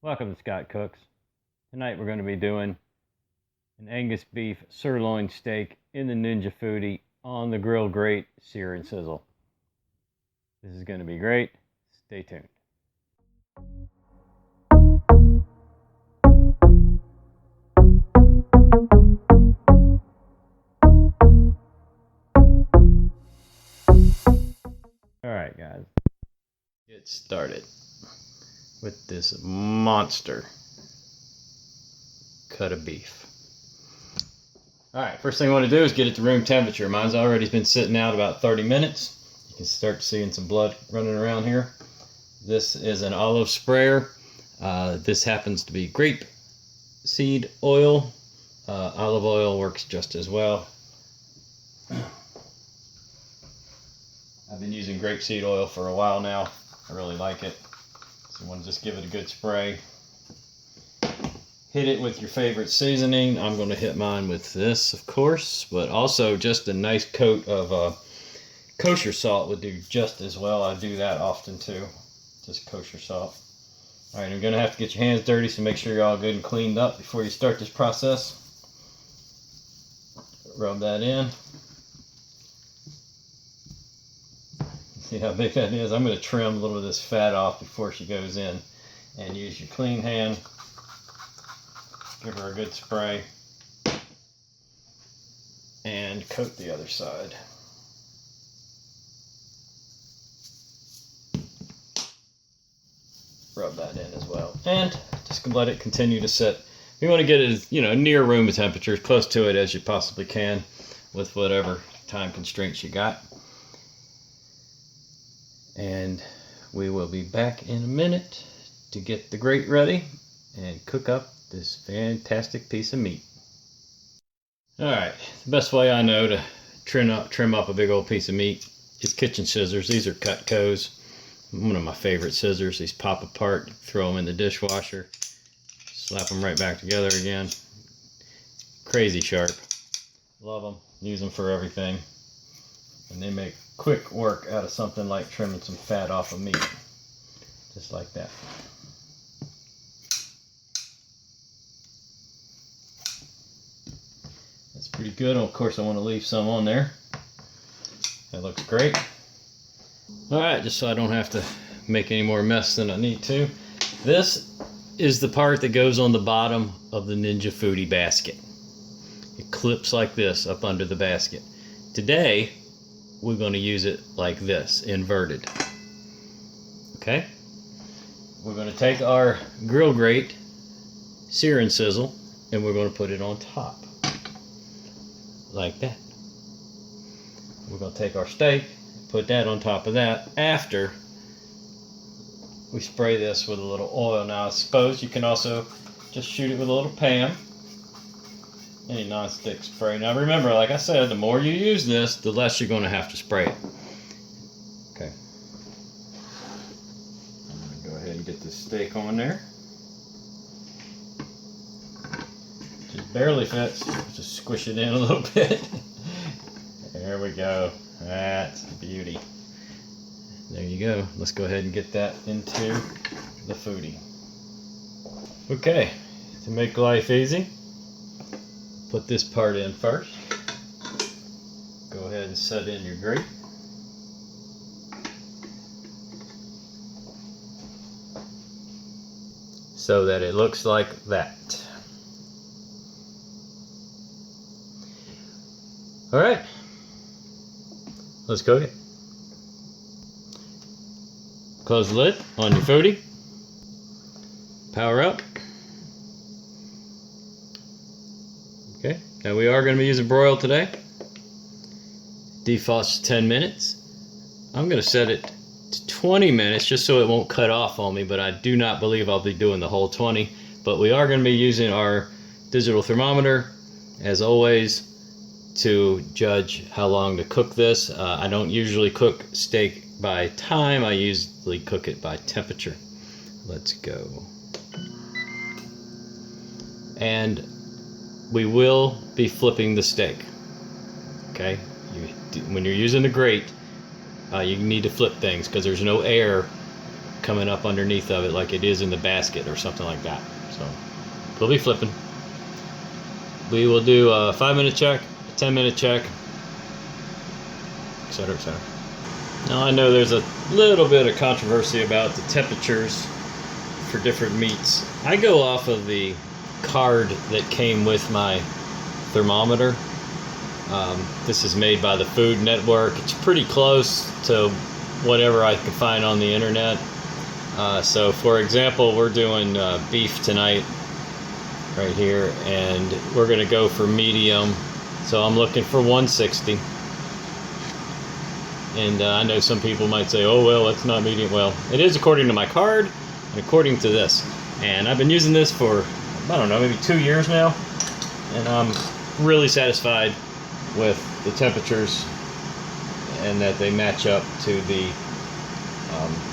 Welcome to Scott Cooks. Tonight we're going to be doing an Angus beef sirloin steak in the Ninja Foodi on the GrillGrate Sear and Sizzle. This is going to be great. Stay tuned. Alright guys, get started with this monster cut of beef. Alright, first thing I want to do is get it to room temperature. Mine's already been sitting out about 30 minutes. You can start seeing some blood running around here. This is an olive sprayer. This happens to be grape seed oil. Olive oil works just as well. I've been using grapeseed oil for a while now. I really like it. So you want to just give it a good spray. Hit it with your favorite seasoning. I'm going to hit mine with this, of course, but also just a nice coat of kosher salt would do just as well. I do that often too, just kosher salt. All right, you're going to have to get your hands dirty, so make sure you're all good and cleaned up before you start this process. Rub that in. See how big that is? I'm going to trim a little of this fat off before she goes in. And use your clean hand. Give her a good spray. And coat the other side. Rub that in as well. And just let it continue to sit. You want to get it as, near room temperature, as close to it as you possibly can with whatever time constraints you got. And we will be back in a minute to get the grate ready and cook up this fantastic piece of meat. Alright, the best way I know to trim up a big old piece of meat is kitchen scissors. These are Cutco's. One of my favorite scissors. These pop apart, throw them in the dishwasher, slap them right back together again. Crazy sharp. Love them. Use them for everything. And they make quick work out of something like trimming some fat off of meat. Just like that. That's pretty good. Of course, I want to leave some on there. That looks great. Alright, just so I don't have to make any more mess than I need to. This is the part that goes on the bottom of the Ninja Foodi basket. It clips like this up under the basket. Today, we're going to use it like this, inverted. Okay? We're going to take our GrillGrate Sear and Sizzle and we're going to put it on top. Like that. We're going to take our steak, put that on top of that after we spray this with a little oil. Now I suppose you can also just shoot it with a little pan. Any non-stick spray. Now remember, like I said, the more you use this, the less you're going to have to spray it. Okay. I'm going to go ahead and get this steak on there. Just barely fits. Just squish it in a little bit. There we go. That's a beauty. There you go. Let's go ahead and get that into the Foodi. Okay. To make life easy, put this part in first. Go ahead and set in your grate. So that it looks like that. Alright. Let's cook it. Close the lid on your Foodi. Power up. Okay, now we are going to be using broil today. Default's 10 minutes. I'm going to set it to 20 minutes just so it won't cut off on me, but I do not believe I'll be doing the whole 20. But we are going to be using our digital thermometer, as always, to judge how long to cook this. I don't usually cook steak by time. I usually cook it by temperature. Let's go. And we will be flipping the steak. Okay, when you're using the grate, you need to flip things because there's no air coming up underneath of it like it is in the basket or something like that. So we'll be flipping. We will do a 5-minute check, a 10-minute check, etc., etc. Now I know there's a little bit of controversy about the temperatures for different meats. I go off of the card that came with my thermometer. This is made by the Food Network. It's pretty close to whatever I can find on the internet. So for example, we're doing beef tonight right here, and we're going to go for medium. So I'm looking for 160. And I know some people might say, oh, well, that's not medium. Well, it is according to my card and according to this. And I've been using this for, I don't know, maybe 2 years now. And I'm really satisfied with the temperatures and that they match up to the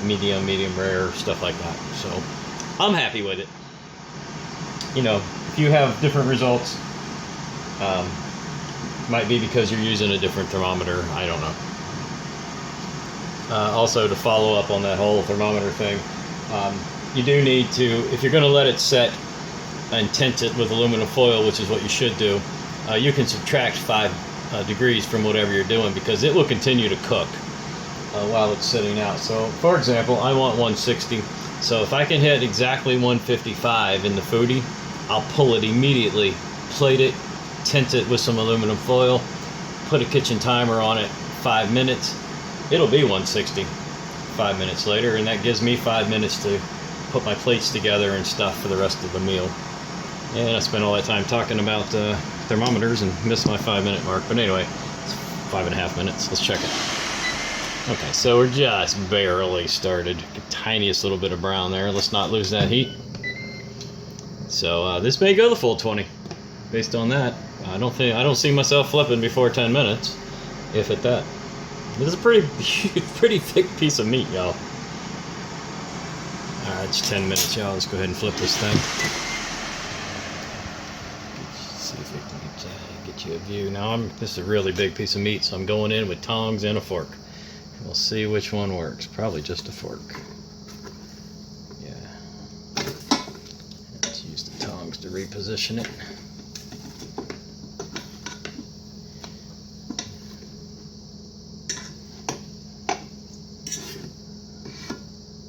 medium rare, stuff like that. So I'm happy with it. You know, if you have different results, might be because you're using a different thermometer. I don't know. Also, to follow up on that whole thermometer thing, you do need to, if you're going to let it set and tint it with aluminum foil, which is what you should do, you can subtract 5 degrees from whatever you're doing, because it will continue to cook while it's sitting out. So, for example, I want 160. So if I can hit exactly 155 in the Foodi, I'll pull it immediately, plate it, tint it with some aluminum foil, put a kitchen timer on it, 5 minutes. It'll be 160 5 minutes later, and that gives me 5 minutes to put my plates together and stuff for the rest of the meal. And I spent all that time talking about thermometers and missed my 5-minute mark. But anyway, it's 5.5 minutes. Let's check it. Okay, so we're just barely started. The tiniest little bit of brown there. Let's not lose that heat. So this may go the full 20. Based on that, I don't see myself flipping before 10 minutes, if at that. This is a pretty thick piece of meat, y'all. All right, it's 10 minutes, y'all. Let's go ahead and flip this thing. See if we can get you a view. Now, this is a really big piece of meat, so I'm going in with tongs and a fork. We'll see which one works. Probably just a fork. Yeah. Let's use the tongs to reposition it.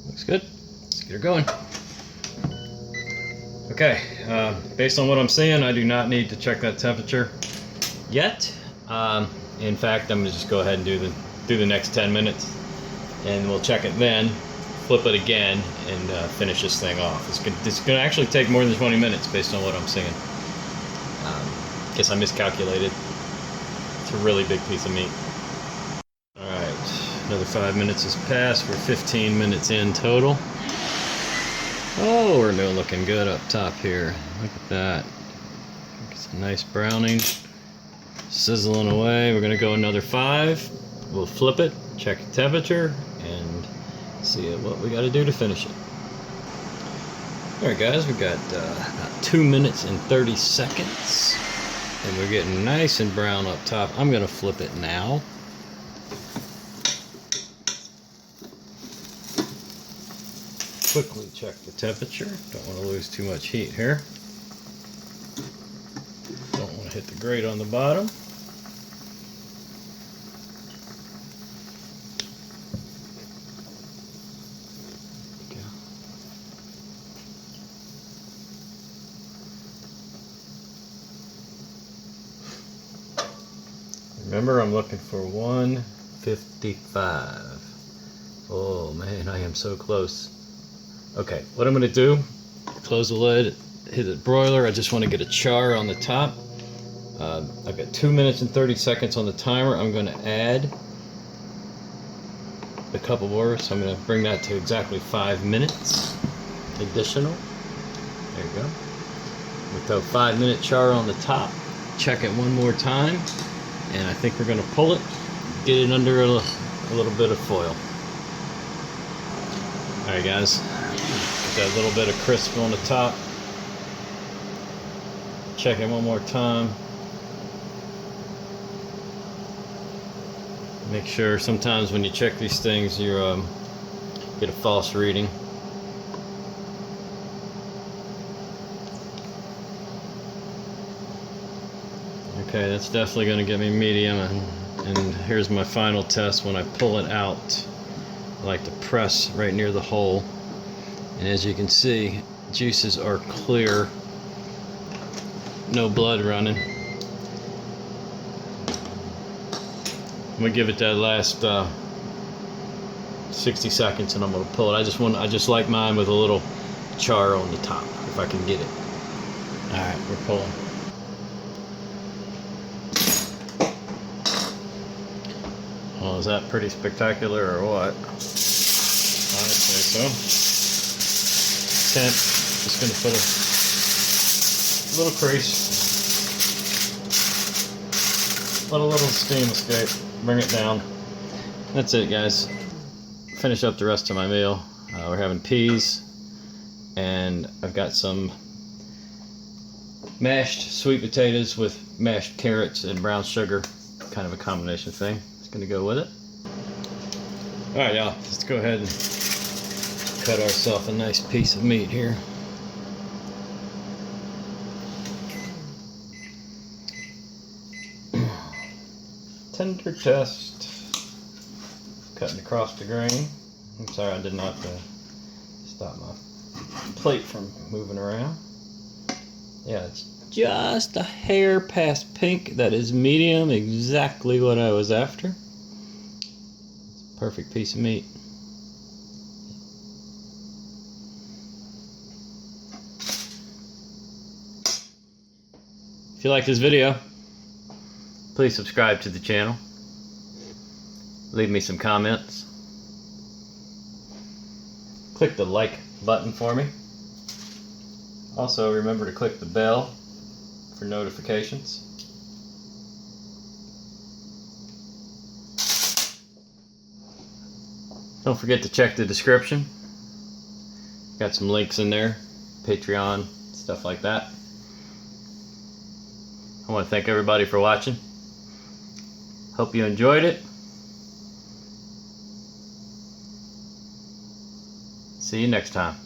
Looks good. Let's get her going. Okay, based on what I'm seeing, I do not need to check that temperature yet. In fact, I'm gonna just go ahead and do the next 10 minutes, and we'll check it then, flip it again, and finish this thing off. It's gonna actually take more than 20 minutes based on what I'm seeing. Guess I miscalculated. It's a really big piece of meat. All right, another 5 minutes has passed. We're 15 minutes in total. Oh, we're looking good up top here. Look at that. It's a nice browning, sizzling away. We're gonna go another 5. We'll flip it, check the temperature, and see what we got to do to finish it. All right, guys, we got about 2 minutes and 30 seconds, and we're getting nice and brown up top. I'm gonna flip it now. Quickly check the temperature. Don't want to lose too much heat here. Don't want to hit the grate on the bottom. Remember, I'm looking for 155. Oh man, I am so close. Okay, what I'm going to do, close the lid, hit the broiler. I just want to get a char on the top. I've got 2 minutes and 30 seconds on the timer. I'm going to add a cup of water, so I'm going to bring that to exactly 5 minutes additional. There you go. With the 5-minute char on the top, check it one more time, and I think we're going to pull it, get it under a little bit of foil. All right, guys. Got a little bit of crisp on the top. Check it one more time. Make sure sometimes when you check these things, you get a false reading. Okay, that's definitely going to get me medium, and here's my final test. When I pull it out, I like to press right near the hole, and as you can see, juices are clear, no blood running. I'm going to give it that last 60 seconds and I'm going to pull it. I just like mine with a little char on the top, if I can get it. Alright, we're pulling. Well, is that pretty spectacular or what? I'd say so. Temp, just going to put a little crease. Let a little steam escape. Bring it down. That's it, guys. Finish up the rest of my meal. We're having peas, and I've got some mashed sweet potatoes with mashed carrots and brown sugar. Kind of a combination thing. Gonna go with it. Alright, y'all, let's go ahead and cut ourselves a nice piece of meat here. Tender test. Cutting across the grain. I'm sorry, I did not stop my plate from moving around. Yeah, it's just a hair past pink. That is medium, exactly what I was after. It's a perfect piece of meat. If you like this video, please subscribe to the channel. Leave me some comments. Click the like button for me. Also, remember to click the bell for notifications. Don't forget to check the description. Got some links in there, Patreon, stuff like that. I want to thank everybody for watching. Hope you enjoyed it. See you next time.